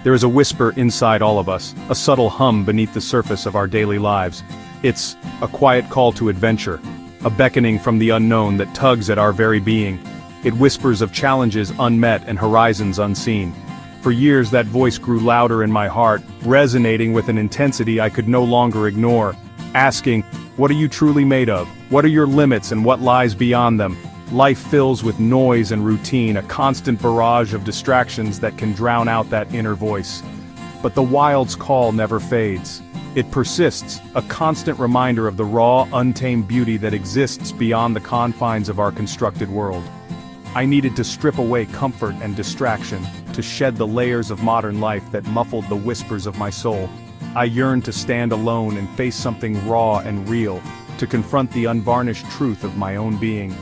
There is a whisper inside all of us, a subtle hum beneath the surface of our daily lives. It's a quiet call to adventure, a beckoning from the unknown that tugs at our very being. It whispers of challenges unmet and horizons unseen. For years that voice grew louder in my heart, resonating with an intensity I could no longer ignore, asking, what are you truly made of? What are your limits and what lies beyond them? Life fills with noise and routine, a constant barrage of distractions that can drown out that inner voice. But the wild's call never fades. It persists, a constant reminder of the raw, untamed beauty that exists beyond the confines of our constructed world. I needed to strip away comfort and distraction, to shed the layers of modern life that muffled the whispers of my soul. I yearned to stand alone and face something raw and real, to confront the unvarnished truth of my own being.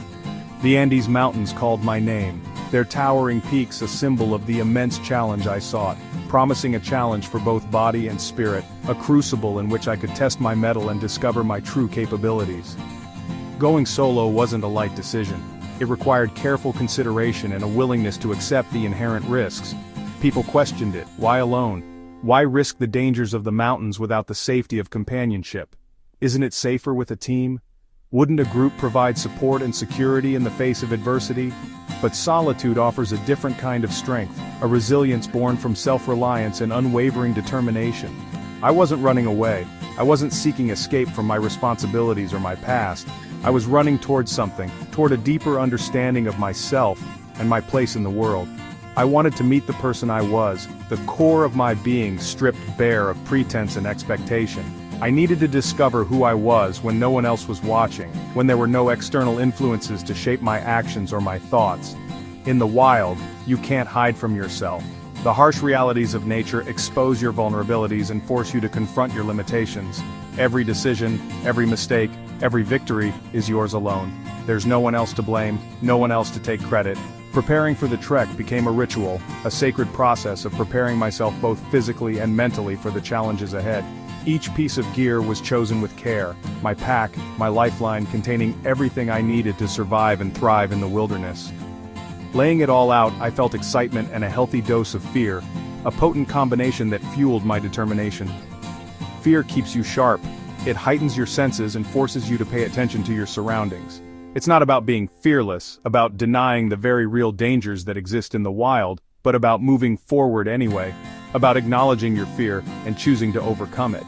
The Andes Mountains called my name, their towering peaks a symbol of the immense challenge I sought, promising a challenge for both body and spirit, a crucible in which I could test my mettle and discover my true capabilities. Going solo wasn't a light decision. It required careful consideration and a willingness to accept the inherent risks. People questioned it. Why alone? Why risk the dangers of the mountains without the safety of companionship? Isn't it safer with a team? Wouldn't a group provide support and security in the face of adversity? But solitude offers a different kind of strength, a resilience born from self-reliance and unwavering determination. I wasn't running away. I wasn't seeking escape from my responsibilities or my past. I was running towards something, toward a deeper understanding of myself and my place in the world. I wanted to meet the person I was, the core of my being stripped bare of pretense and expectation. I needed to discover who I was when no one else was watching, when there were no external influences to shape my actions or my thoughts. In the wild, you can't hide from yourself. The harsh realities of nature expose your vulnerabilities and force you to confront your limitations. Every decision, every mistake, every victory is yours alone. There's no one else to blame, no one else to take credit. Preparing for the trek became a ritual, a sacred process of preparing myself both physically and mentally for the challenges ahead. Each piece of gear was chosen with care, my pack, my lifeline containing everything I needed to survive and thrive in the wilderness. Laying it all out, I felt excitement and a healthy dose of fear, a potent combination that fueled my determination. Fear keeps you sharp. It heightens your senses and forces you to pay attention to your surroundings. It's not about being fearless, about denying the very real dangers that exist in the wild, but about moving forward anyway, about acknowledging your fear and choosing to overcome it.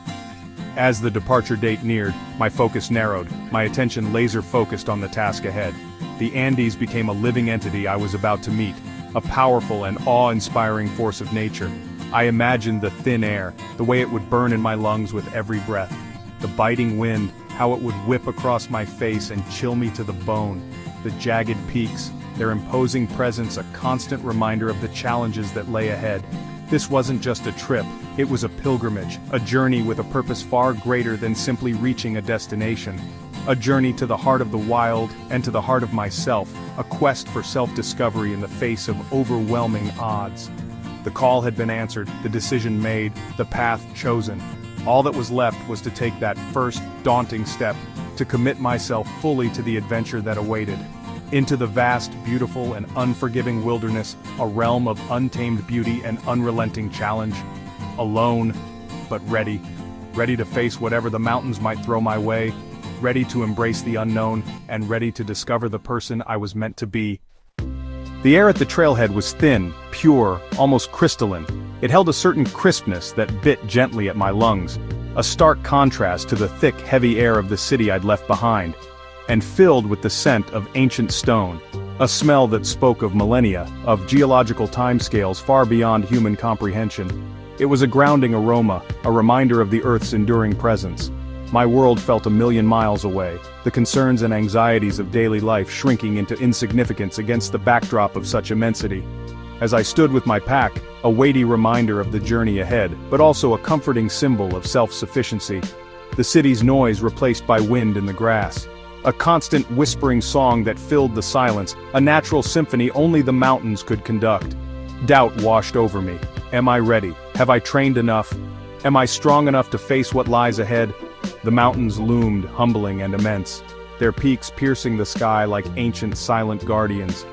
As the departure date neared, my focus narrowed, my attention laser-focused on the task ahead. The Andes became a living entity I was about to meet, a powerful and awe-inspiring force of nature. I imagined the thin air, the way it would burn in my lungs with every breath, the biting wind, how it would whip across my face and chill me to the bone, the jagged peaks, their imposing presence a constant reminder of the challenges that lay ahead. This wasn't just a trip, it was a pilgrimage, a journey with a purpose far greater than simply reaching a destination. A journey to the heart of the wild and to the heart of myself, a quest for self-discovery in the face of overwhelming odds. The call had been answered, the decision made, the path chosen. All that was left was to take that first, daunting step, to commit myself fully to the adventure that awaited. Into the vast, beautiful, and unforgiving wilderness, a realm of untamed beauty and unrelenting challenge. Alone, but ready. Ready to face whatever the mountains might throw my way. Ready to embrace the unknown, and ready to discover the person I was meant to be. The air at the trailhead was thin, pure, almost crystalline. It held a certain crispness that bit gently at my lungs, a stark contrast to the thick, heavy air of the city I'd left behind, and filled with the scent of ancient stone, a smell that spoke of millennia, of geological timescales far beyond human comprehension. It was a grounding aroma, a reminder of the Earth's enduring presence. My world felt a million miles away, the concerns and anxieties of daily life shrinking into insignificance against the backdrop of such immensity. As I stood with my pack, a weighty reminder of the journey ahead, but also a comforting symbol of self-sufficiency. The city's noise replaced by wind in the grass. A constant whispering song that filled the silence, a natural symphony only the mountains could conduct. Doubt washed over me. Am I ready? Have I trained enough? Am I strong enough to face what lies ahead? The mountains loomed, humbling and immense, their peaks piercing the sky like ancient silent guardians.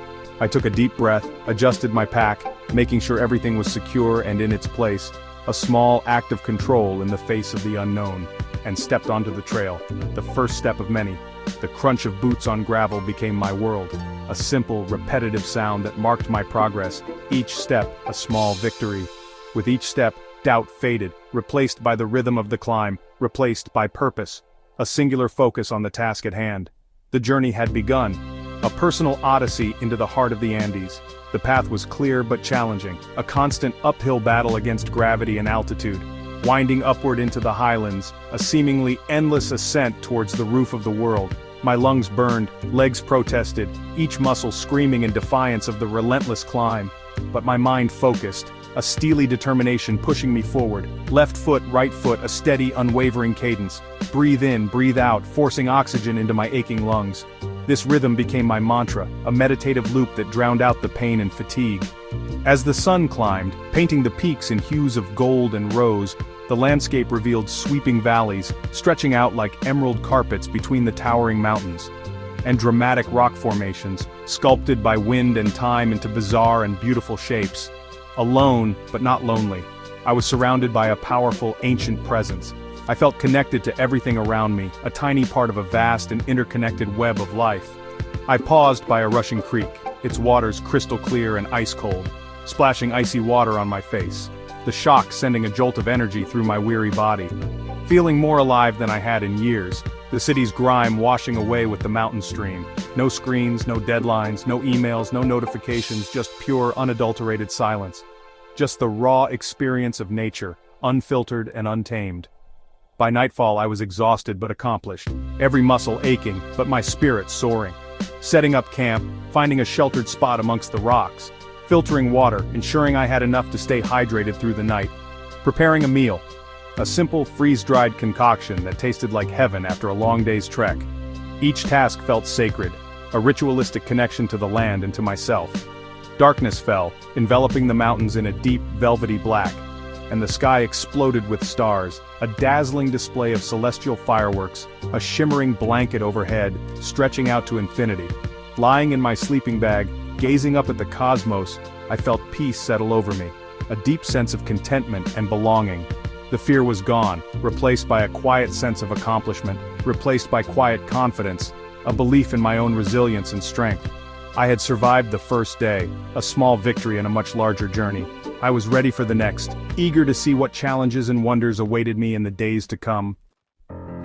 I took a deep breath, adjusted my pack, making sure everything was secure and in its place, a small act of control in the face of the unknown, and stepped onto the trail, the first step of many. The crunch of boots on gravel became my world, a simple, repetitive sound that marked my progress, each step a small victory. With each step, doubt faded, replaced by the rhythm of the climb, replaced by purpose, a singular focus on the task at hand. The journey had begun, a personal odyssey into the heart of the Andes. The path was clear but challenging, a constant uphill battle against gravity and altitude, winding upward into the highlands, a seemingly endless ascent towards the roof of the world. My lungs burned, legs protested, each muscle screaming in defiance of the relentless climb. But my mind focused, a steely determination pushing me forward, left foot, right foot, a steady, unwavering cadence. Breathe in, breathe out, forcing oxygen into my aching lungs. This rhythm became my mantra, a meditative loop that drowned out the pain and fatigue. As the sun climbed, painting the peaks in hues of gold and rose, the landscape revealed sweeping valleys, stretching out like emerald carpets between the towering mountains, and dramatic rock formations, sculpted by wind and time into bizarre and beautiful shapes. Alone, but not lonely. I was surrounded by a powerful, ancient presence. I felt connected to everything around me, a tiny part of a vast and interconnected web of life. I paused by a rushing creek, its waters crystal clear and ice-cold, splashing icy water on my face, the shock sending a jolt of energy through my weary body. Feeling more alive than I had in years, the city's grime washing away with the mountain stream. No screens, no deadlines, no emails, no notifications, just pure, unadulterated silence. Just the raw experience of nature, unfiltered and untamed. By nightfall I was exhausted but accomplished, every muscle aching, but my spirit soaring. Setting up camp, finding a sheltered spot amongst the rocks, filtering water, ensuring I had enough to stay hydrated through the night. Preparing a meal. A simple, freeze-dried concoction that tasted like heaven after a long day's trek. Each task felt sacred, a ritualistic connection to the land and to myself. Darkness fell, enveloping the mountains in a deep, velvety black, and the sky exploded with stars, a dazzling display of celestial fireworks, a shimmering blanket overhead, stretching out to infinity. Lying in my sleeping bag, gazing up at the cosmos, I felt peace settle over me, a deep sense of contentment and belonging. The fear was gone, replaced by a quiet sense of accomplishment, replaced by quiet confidence, a belief in my own resilience and strength. I had survived the first day, a small victory in a much larger journey. I was ready for the next, eager to see what challenges and wonders awaited me in the days to come.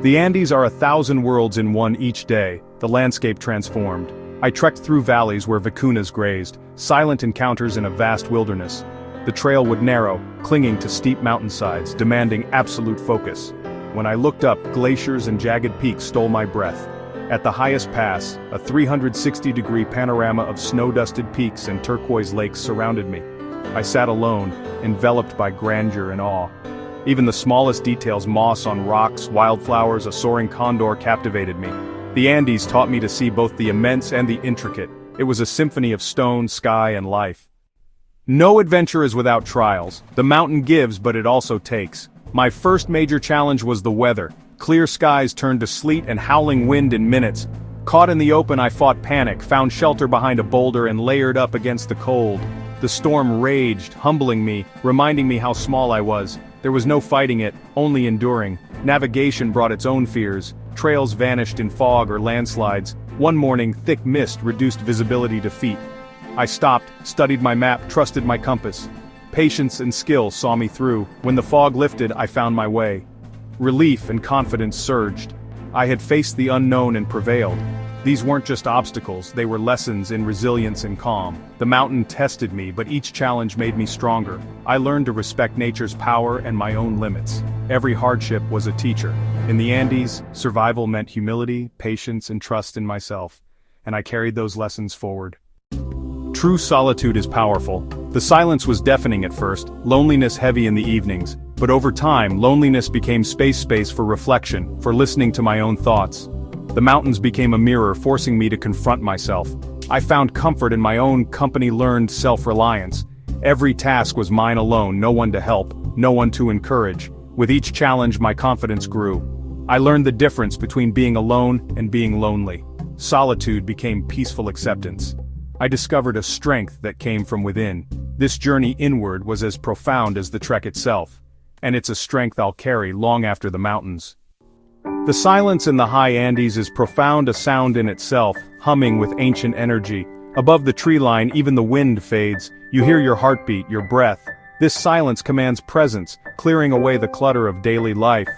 The Andes are 1,000 worlds in one each day, the landscape transformed. I trekked through valleys where vicuñas grazed, silent encounters in a vast wilderness. The trail would narrow, clinging to steep mountainsides, demanding absolute focus. When I looked up, glaciers and jagged peaks stole my breath. At the highest pass, a 360-degree panorama of snow-dusted peaks and turquoise lakes surrounded me. I sat alone, enveloped by grandeur and awe. Even the smallest details, moss on rocks, wildflowers, a soaring condor, captivated me. The Andes taught me to see both the immense and the intricate. It was a symphony of stone, sky, and life. No adventure is without trials. The mountain gives, but it also takes. My first major challenge was the weather. Clear skies turned to sleet and howling wind in minutes. Caught in the open, I fought panic, found shelter behind a boulder and layered up against the cold. The storm raged, humbling me, reminding me how small I was. There was no fighting it, only enduring. Navigation brought its own fears. Trails vanished in fog or landslides. One morning, thick mist reduced visibility to feet. I stopped, studied my map, trusted my compass. Patience and skill saw me through. When the fog lifted, I found my way. Relief and confidence surged. I had faced the unknown and prevailed. These weren't just obstacles, they were lessons in resilience and calm. The mountain tested me, but each challenge made me stronger. I learned to respect nature's power and my own limits. Every hardship was a teacher. In the Andes, survival meant humility, patience, and trust in myself. And I carried those lessons forward. True solitude is powerful. The silence was deafening at first, loneliness heavy in the evenings, but over time, loneliness became space for reflection, for listening to my own thoughts. The mountains became a mirror, forcing me to confront myself. I found comfort in my own company, learned self-reliance. Every task was mine alone, no one to help, no one to encourage. With each challenge, my confidence grew. I learned the difference between being alone and being lonely. Solitude became peaceful acceptance. I discovered a strength that came from within. This journey inward was as profound as the trek itself, and it's a strength I'll carry long after the mountains. The silence in the high Andes is profound, a sound in itself, humming with ancient energy. Above the tree line, even the wind fades. You hear your heartbeat, your breath. This silence commands presence, clearing away the clutter of daily life.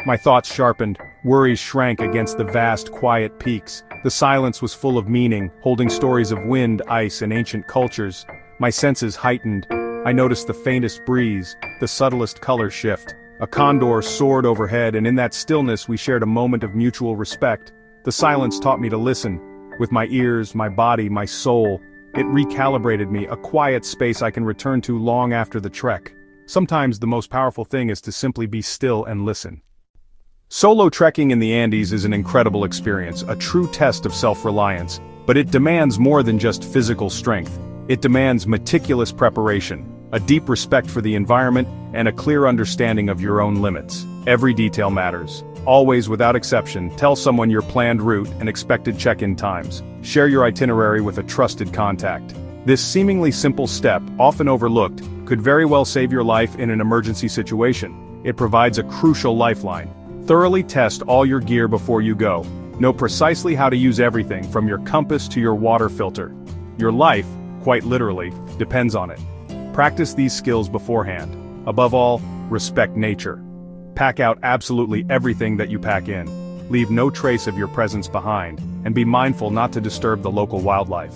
My thoughts sharpened, worries shrank against the vast, quiet peaks. The silence was full of meaning, holding stories of wind, ice, and ancient cultures. My senses heightened. I noticed the faintest breeze, the subtlest color shift. A condor soared overhead, and in that stillness we shared a moment of mutual respect. The silence taught me to listen. With my ears, my body, my soul. It recalibrated me, a quiet space I can return to long after the trek. Sometimes the most powerful thing is to simply be still and listen. Solo trekking in the Andes is an incredible experience, a true test of self-reliance, but it demands more than just physical strength. It demands meticulous preparation, a deep respect for the environment, and a clear understanding of your own limits. Every detail matters. Always, without exception, tell someone your planned route and expected check-in times. Share your itinerary with a trusted contact. This seemingly simple step, often overlooked, could very well save your life in an emergency situation. It provides a crucial lifeline. Thoroughly test all your gear before you go. Know precisely how to use everything from your compass to your water filter. Your life, quite literally, depends on it. Practice these skills beforehand. Above all, respect nature. Pack out absolutely everything that you pack in. Leave no trace of your presence behind, and be mindful not to disturb the local wildlife.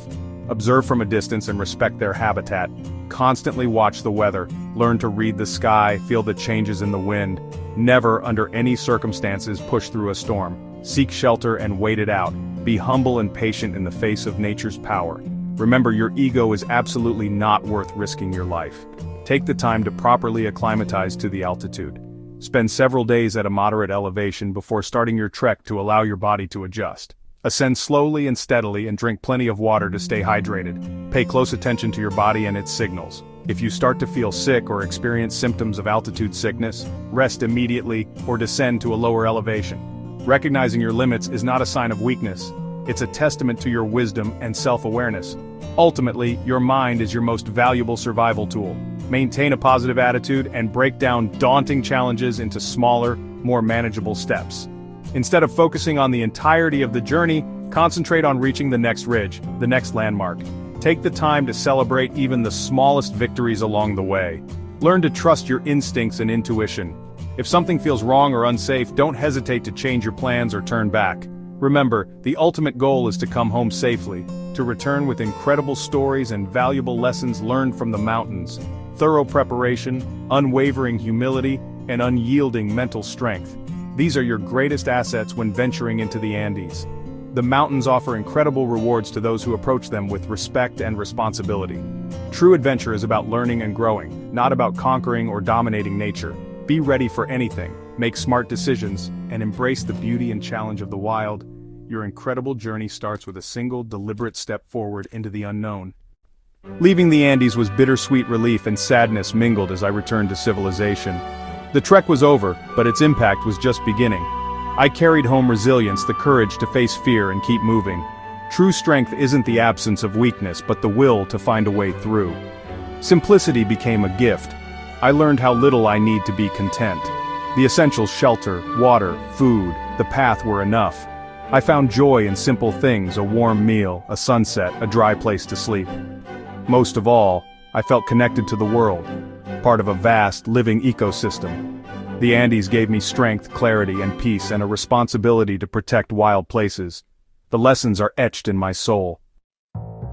Observe from a distance and respect their habitat. Constantly watch the weather, learn to read the sky, feel the changes in the wind. Never, under any circumstances, push through a storm. Seek shelter and wait it out. Be humble and patient in the face of nature's power. Remember, your ego is absolutely not worth risking your life. Take the time to properly acclimatize to the altitude. Spend several days at a moderate elevation before starting your trek to allow your body to adjust. Ascend slowly and steadily and drink plenty of water to stay hydrated. Pay close attention to your body and its signals. If you start to feel sick or experience symptoms of altitude sickness, rest immediately or descend to a lower elevation. Recognizing your limits is not a sign of weakness. It's a testament to your wisdom and self-awareness. Ultimately, your mind is your most valuable survival tool. Maintain a positive attitude and break down daunting challenges into smaller, more manageable steps. Instead of focusing on the entirety of the journey, concentrate on reaching the next ridge, the next landmark. Take the time to celebrate even the smallest victories along the way. Learn to trust your instincts and intuition. If something feels wrong or unsafe, don't hesitate to change your plans or turn back. Remember, the ultimate goal is to come home safely, to return with incredible stories and valuable lessons learned from the mountains. Thorough preparation, unwavering humility, and unyielding mental strength. These are your greatest assets when venturing into the Andes. The mountains offer incredible rewards to those who approach them with respect and responsibility. True adventure is about learning and growing, not about conquering or dominating nature. Be ready for anything, make smart decisions, and embrace the beauty and challenge of the wild. Your incredible journey starts with a single, deliberate step forward into the unknown. Leaving the Andes was bittersweet relief and sadness mingled as I returned to civilization. The trek was over, but its impact was just beginning. I carried home resilience, the courage to face fear and keep moving. True strength isn't the absence of weakness, but the will to find a way through. Simplicity became a gift. I learned how little I need to be content. The essentials, shelter, water, food, the path were enough. I found joy in simple things, a warm meal, a sunset, a dry place to sleep. Most of all, I felt connected to the world, part of a vast, living ecosystem. The Andes gave me strength, clarity, and peace, and a responsibility to protect wild places. The lessons are etched in my soul.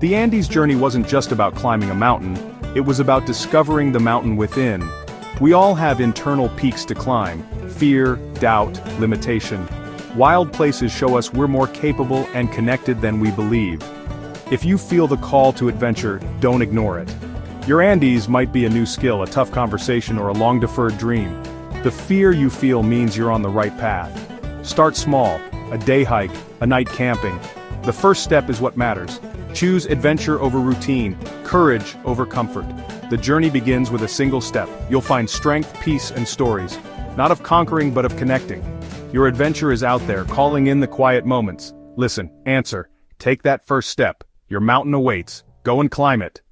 The Andes journey wasn't just about climbing a mountain, it was about discovering the mountain within. We all have internal peaks to climb: fear, doubt, limitation. Wild places show us we're more capable and connected than we believe. If you feel the call to adventure, don't ignore it. Your Andes might be a new skill, a tough conversation, or a long-deferred dream. The fear you feel means you're on the right path. Start small, a day hike, a night camping. The first step is what matters. Choose adventure over routine, courage over comfort. The journey begins with a single step. You'll find strength, peace, and stories. Not of conquering, but of connecting. Your adventure is out there, calling in the quiet moments. Listen, answer, take that first step. Your mountain awaits. Go and climb it.